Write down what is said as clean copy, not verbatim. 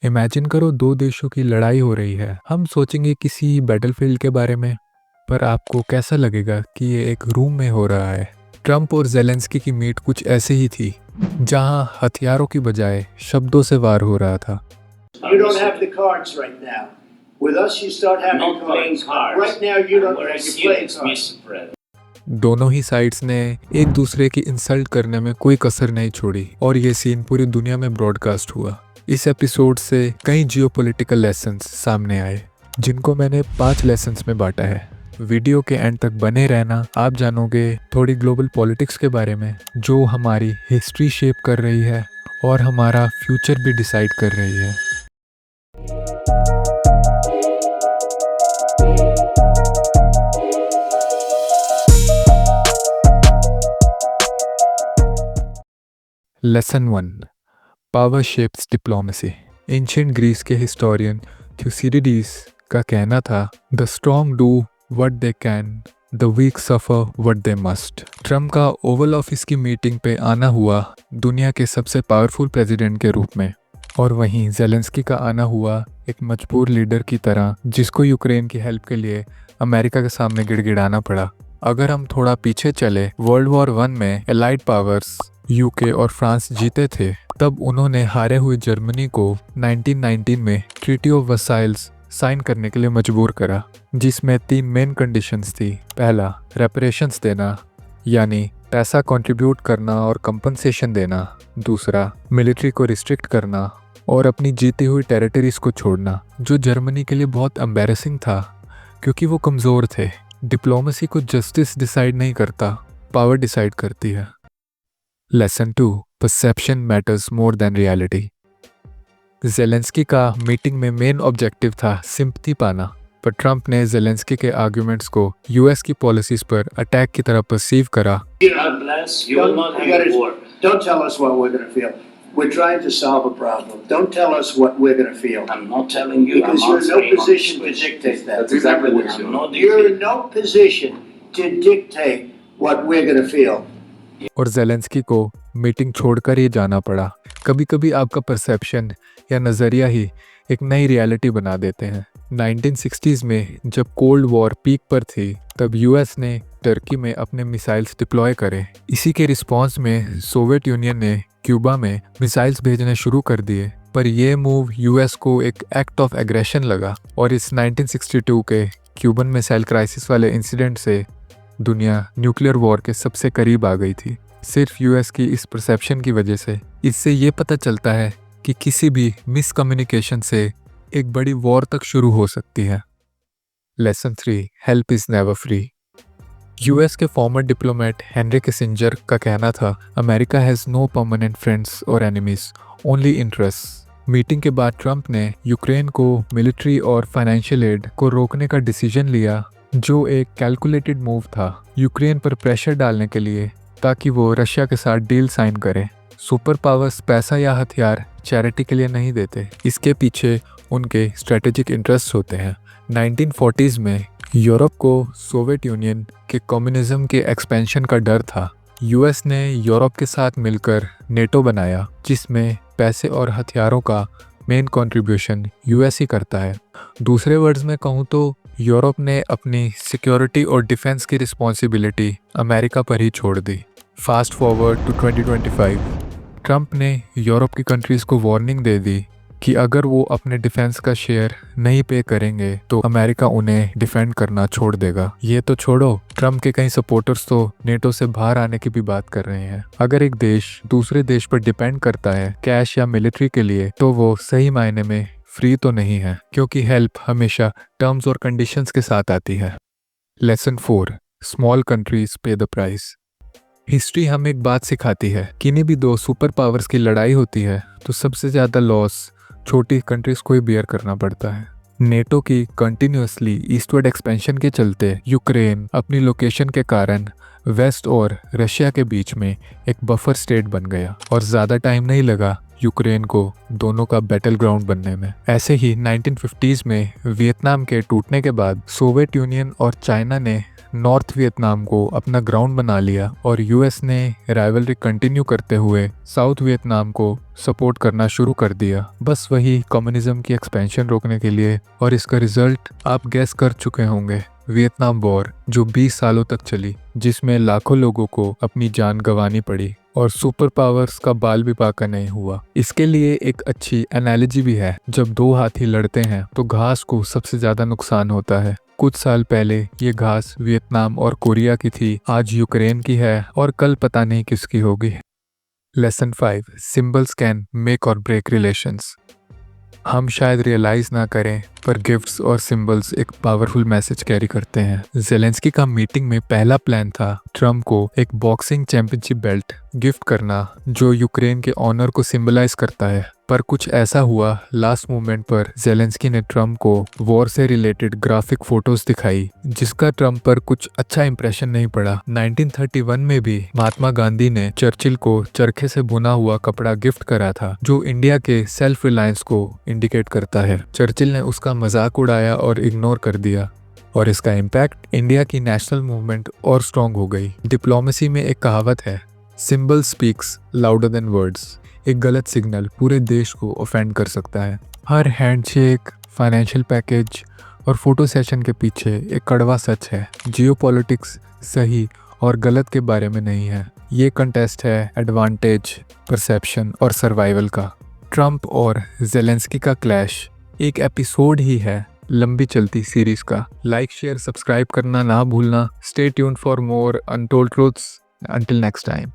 Imagine करो दो देशों की लड़ाई हो रही है। हम सोचेंगे किसी बैटलफील्ड के बारे में, पर आपको कैसा लगेगा कि ये एक रूम में हो रहा है। ट्रंप और जेलेंस्की की मीट कुछ ऐसी ही थी, जहां हथियारों की बजाय शब्दों से वार हो रहा था। You don't have the cards right now. With us, you start having Not playing cards. Right now, you don't Very have to play serious, cards. Mr. President. दोनों ही साइड्स ने एक दूसरे की इंसल्ट करने में कोई कसर नहीं छोड़ी और ये सीन पूरी दुनिया में ब्रॉडकास्ट हुआ। इस एपिसोड से कई जियोपॉलिटिकल लेसन्स सामने आए, जिनको मैंने 5 लेसन्स में बांटा है। वीडियो के एंड तक बने रहना, आप जानोगे थोड़ी ग्लोबल पॉलिटिक्स के बारे में, जो हमारी हिस्ट्री शेप कर रही है और हमारा फ्यूचर भी डिसाइड कर रही है। Lesson 1, power shapes diplomacy. Ancient Greece के हिस्टोरियन थ्यूसिडिडीज का कहना था, the strong do what they can, the weak suffer what they must. Trump का ओवल ऑफिस की मीटिंग पे आना हुआ दुनिया के सबसे पावरफुल प्रेसिडेंट के रूप में, और वहीं जेलेंस्की का आना हुआ एक मजबूर लीडर की तरह, जिसको यूक्रेन की हेल्प के लिए अमेरिका के सामने गिड़गिड़ाना पड़ा। अगर हम थोड़ा पीछे चले, वर्ल्ड वॉर 1 में एलाइड पावर्स यूके और फ्रांस जीते थे, तब उन्होंने हारे हुए जर्मनी को 1919 में ट्रीटी ऑफ वर्साइल्स साइन करने के लिए मजबूर करा, जिसमें 3 मेन कंडीशंस थी। पहला, रेपरेशंस देना, यानी पैसा कंट्रीब्यूट करना और कंपनसेशन देना। दूसरा, मिलिट्री को रिस्ट्रिक्ट करना और अपनी जीती हुई टेरिटरीज को छोड़ना, जो जर्मनी के लिए बहुत एम्बैरेसिंग था क्योंकि वो कमज़ोर थे। डिप्लोमेसी को जस्टिस डिसाइड नहीं करता, पावर डिसाइड करती है। Lesson 2, perception matters more than reality. Zelensky का मीटिंग में मेन ऑब्जेक्टिव था सिंपैथी पाना, पर ट्रंप ने जेलेंस्की के आर्गुमेंट्स को यूएस की पॉलिसीज पर अटैक की तरह परसीव करा। God bless. You will not have a war. Don't tell us what we're going to feel. We're trying to solve a problem. Don't tell us what we're going to feel. I'm not telling you. Because I'm you're in no answering on position to this question. dictate that. That's exactly what Remember you're this. I'm not You're in dictating. no position to dictate what we're going to feel. और Zelensky को meeting छोड़कर ही जाना पड़ा। कभी कभी आपका perception या नज़रिया ही एक नई रियलिटी बना देते हैं। 1960s में जब कोल्ड वॉर पीक पर थी, तब यूएस ने टर्की में अपने मिसाइल्स डिप्लॉय करे। इसी के रिस्पॉन्स में सोवियत यूनियन ने क्यूबा में मिसाइल्स भेजने शुरू कर दिए, पर यह मूव यूएस को एक एक्ट ऑफ एग्रेशन लगा और इस 1962 के क्यूबन मिसाइल क्राइसिस वाले इंसिडेंट से दुनिया न्यूक्लियर वॉर के सबसे करीब आ गई थी, सिर्फ यूएस की इस परसेप्शन की वजह से। इससे ये पता चलता है कि किसी भी मिसकम्युनिकेशन से एक बड़ी वॉर तक शुरू हो सकती है। Lesson 3, help is never free. US के फॉर्मर डिप्लोमेट हेनरी किसिंजर का कहना था, America has no permanent friends और एनिमीज, ओनली इंटरेस्ट। मीटिंग के बाद ट्रंप ने यूक्रेन को मिलिट्री और फाइनेंशियल एड को रोकने का डिसीजन लिया, जो एक कैलकुलेटेड मूव था यूक्रेन पर प्रेशर डालने के लिए, ताकि वो रशिया के साथ डील साइन करे। सुपर पावर्स पैसा या हथियार चैरिटी के लिए नहीं देते, इसके पीछे उनके स्ट्रेटेजिक इंटरेस्ट होते हैं। 1940s में यूरोप को सोवियत यूनियन के कम्युनिज्म के एक्सपेंशन का डर था। यूएस ने यूरोप के साथ मिलकर नेटो बनाया, जिसमें पैसे और हथियारों का मेन कंट्रीब्यूशन यूएस ही करता है। दूसरे वर्ड्स में कहूँ तो यूरोप ने अपनी सिक्योरिटी और डिफेंस की रिस्पॉन्सिबिलिटी अमेरिका पर ही छोड़ दी। फास्ट फॉरवर्ड टू 2025, ट्रंप ने यूरोप की कंट्रीज़ को वार्निंग दे दी कि अगर वो अपने डिफेंस का शेयर नहीं पे करेंगे तो अमेरिका उन्हें डिफेंड करना छोड़ देगा। ये तो छोड़ो, ट्रंप के कई सपोर्टर्स तो नेटो से बाहर आने की भी बात कर रहे हैं। अगर एक देश दूसरे देश पर डिपेंड करता है कैश या मिलिट्री के लिए, तो वो सही मायने में फ्री तो नहीं है, क्योंकि हेल्प हमेशा टर्म्स और कंडीशंस के साथ आती है। लेसन 4, स्मॉल कंट्रीज पे द प्राइस। हिस्ट्री हमें एक बात सिखाती है, किन्हीं भी दो सुपर पावर्स की लड़ाई होती है तो सबसे ज़्यादा लॉस छोटी कंट्रीज को ही बियर करना पड़ता है। नेटो की कंटिन्यूसली ईस्टवर्ड एक्सपेंशन के चलते यूक्रेन अपनी लोकेशन के कारण वेस्ट और रशिया के बीच में एक बफर स्टेट बन गया, और ज़्यादा टाइम नहीं लगा यूक्रेन को दोनों का बैटल ग्राउंड बनने में। ऐसे ही 1950s में वियतनाम के टूटने के बाद सोवियत यूनियन और चाइना ने नॉर्थ वियतनाम को अपना ग्राउंड बना लिया और यूएस ने राइवलरी कंटिन्यू करते हुए साउथ वियतनाम को सपोर्ट करना शुरू कर दिया, बस वही कम्युनिज्म की एक्सपेंशन रोकने के लिए। और इसका रिजल्ट आप गैस कर चुके होंगे, वियतनाम वॉर जो 20 सालों तक चली, जिसमें लाखों लोगों को अपनी जान गंवानी पड़ी और सुपर पावर्स का बाल भी बाका नहीं हुआ। इसके लिए एक अच्छी एनालॉजी भी है, जब दो हाथी लड़ते हैं तो घास को सबसे ज्यादा नुकसान होता है। कुछ साल पहले ये घास वियतनाम और कोरिया की थी, आज यूक्रेन की है और कल पता नहीं किसकी होगी। लेसन 5, सिंबल्स कैन मेक और ब्रेक रिलेशंस। हम शायद रियलाइज ना करें पर गिफ्ट्स और सिंबल्स एक पावरफुल मैसेज कैरी करते हैं। जेलेंस्की का मीटिंग में पहला प्लान था ट्रम्प को एक बॉक्सिंग चैंपियनशिप बेल्ट गिफ्ट करना जो यूक्रेन के ऑनर को सिंबलाइज करता है, पर कुछ ऐसा हुआ लास्ट मोमेंट पर जेलेंस्की ने ट्रम्प को वॉर से रिलेटेड ग्राफिक फोटोज दिखाई, जिसका ट्रम्प पर कुछ अच्छा इंप्रेशन नहीं पड़ा। 1931 में भी महात्मा गांधी ने चर्चिल को चरखे से बुना हुआ कपड़ा गिफ्ट करा था जो इंडिया के सेल्फ रिलायंस को इंडिकेट करता है। चर्चिल ने उसका मजाक उड़ाया और इग्नोर कर दिया और इसका इम्पैक्ट इंडिया की नेशनल मूवमेंट और स्ट्रॉन्ग हो गई। डिप्लोमेसी में एक कहावत है, symbol speaks louder than words. एक गलत सिग्नल पूरे देश को ऑफेंड कर सकता है। हर हैंडशेक, फाइनेंशियल पैकेज और फोटो सेशन के पीछे एक कड़वा सच है, जियोपॉलिटिक्स सही और गलत के बारे में नहीं है। ये कंटेस्ट है एडवांटेज, परसेप्शन और सर्वाइवल का। ट्रम्प और जेलेंस्की का क्लैश एक एपिसोड ही है लंबी चलती सीरीज का। लाइक, शेयर, सब्सक्राइब करना ना भूलना। Stay tuned for more untold truths. Until next time.